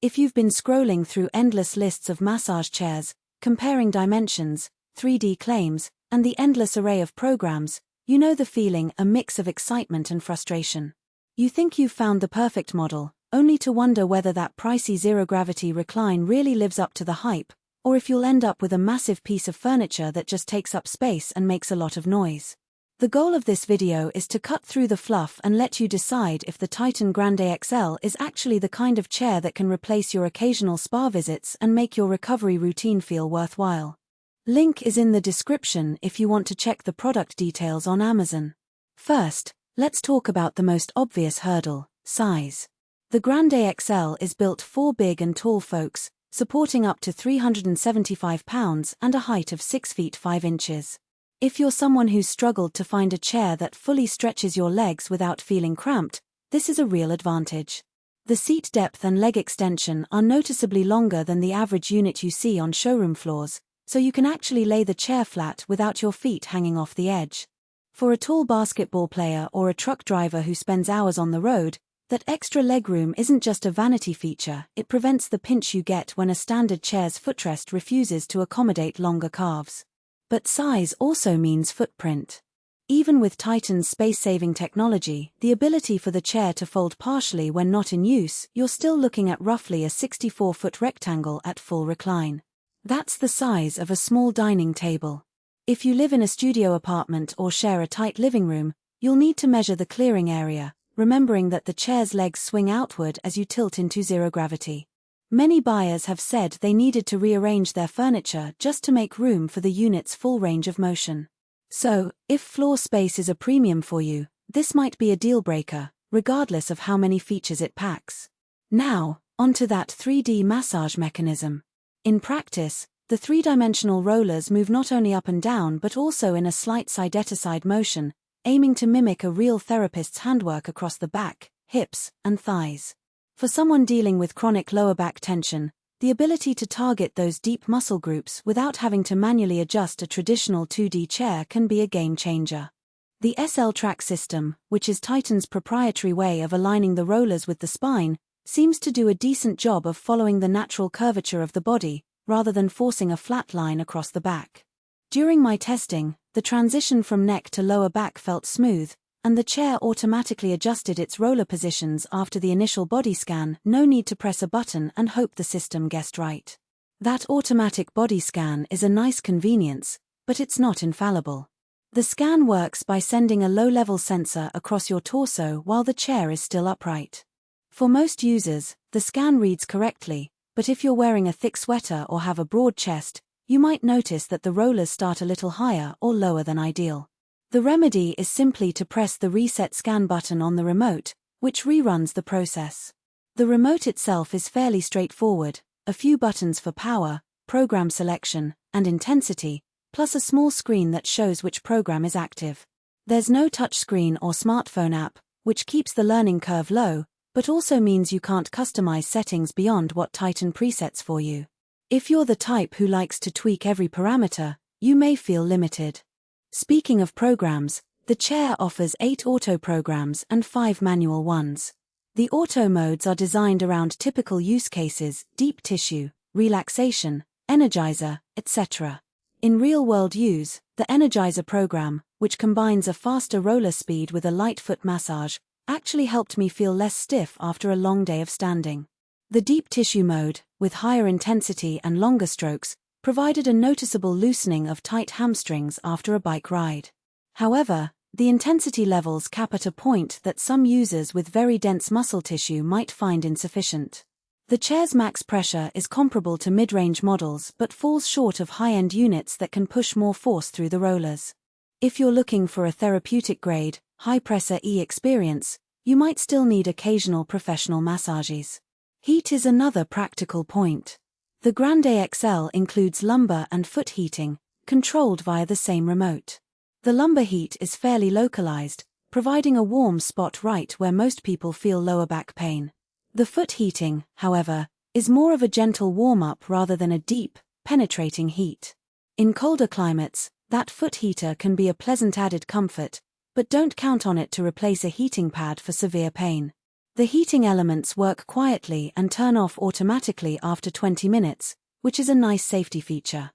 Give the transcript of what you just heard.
If you've been scrolling through endless lists of massage chairs, comparing dimensions, 3D claims, and the endless array of programs, you know the feeling, a mix of excitement and frustration. You think you've found the perfect model, only to wonder whether that pricey zero-gravity recline really lives up to the hype, or if you'll end up with a massive piece of furniture that just takes up space and makes a lot of noise. The goal of this video is to cut through the fluff and let you decide if the Titan Grande XL is actually the kind of chair that can replace your occasional spa visits and make your recovery routine feel worthwhile. Link is in the description if you want to check the product details on Amazon. First, let's talk about the most obvious hurdle: size. The Grande XL is built for big and tall folks, supporting up to 375 pounds and a height of 6 feet 5 inches. If you're someone who's struggled to find a chair that fully stretches your legs without feeling cramped, this is a real advantage. The seat depth and leg extension are noticeably longer than the average unit you see on showroom floors, so you can actually lay the chair flat without your feet hanging off the edge. For a tall basketball player or a truck driver who spends hours on the road, that extra legroom isn't just a vanity feature, it prevents the pinch you get when a standard chair's footrest refuses to accommodate longer calves. But size also means footprint. Even with Titan's space-saving technology, the ability for the chair to fold partially when not in use, you're still looking at roughly a 64-foot rectangle at full recline. That's the size of a small dining table. If you live in a studio apartment or share a tight living room, you'll need to measure the clearing area, remembering that the chair's legs swing outward as you tilt into zero gravity. Many buyers have said they needed to rearrange their furniture just to make room for the unit's full range of motion. So, if floor space is a premium for you, this might be a deal-breaker, regardless of how many features it packs. Now, onto that 3D massage mechanism. In practice, the three-dimensional rollers move not only up and down but also in a slight side-to-side motion, aiming to mimic a real therapist's handwork across the back, hips, and thighs. For someone dealing with chronic lower back tension, the ability to target those deep muscle groups without having to manually adjust a traditional 2D chair can be a game changer. The SL Track system, which is Titan's proprietary way of aligning the rollers with the spine, seems to do a decent job of following the natural curvature of the body, rather than forcing a flat line across the back. During my testing, the transition from neck to lower back felt smooth, and the chair automatically adjusted its roller positions after the initial body scan. No need to press a button and hope the system guessed right. That automatic body scan is a nice convenience, but it's not infallible. The scan works by sending a low-level sensor across your torso while the chair is still upright. For most users, the scan reads correctly, but if you're wearing a thick sweater or have a broad chest, you might notice that the rollers start a little higher or lower than ideal. The remedy is simply to press the reset scan button on the remote, which reruns the process. The remote itself is fairly straightforward: a few buttons for power, program selection, and intensity, plus a small screen that shows which program is active. There's no touchscreen or smartphone app, which keeps the learning curve low, but also means you can't customize settings beyond what Titan presets for you. If you're the type who likes to tweak every parameter, you may feel limited. Speaking of programs, the chair offers 8 auto programs and 5 manual ones. The auto modes are designed around typical use cases: deep tissue, relaxation, energizer, etc. In real-world use, the energizer program, which combines a faster roller speed with a light foot massage, actually helped me feel less stiff after a long day of standing. The deep tissue mode, with higher intensity and longer strokes, provided a noticeable loosening of tight hamstrings after a bike ride. However, the intensity levels cap at a point that some users with very dense muscle tissue might find insufficient. The chair's max pressure is comparable to mid-range models but falls short of high-end units that can push more force through the rollers. If you're looking for a therapeutic-grade, high-pressure experience, you might still need occasional professional massages. Heat is another practical point. The Grande XL includes lumbar and foot heating, controlled via the same remote. The lumbar heat is fairly localized, providing a warm spot right where most people feel lower back pain. The foot heating, however, is more of a gentle warm-up rather than a deep, penetrating heat. In colder climates, that foot heater can be a pleasant added comfort, but don't count on it to replace a heating pad for severe pain. The heating elements work quietly and turn off automatically after 20 minutes, which is a nice safety feature.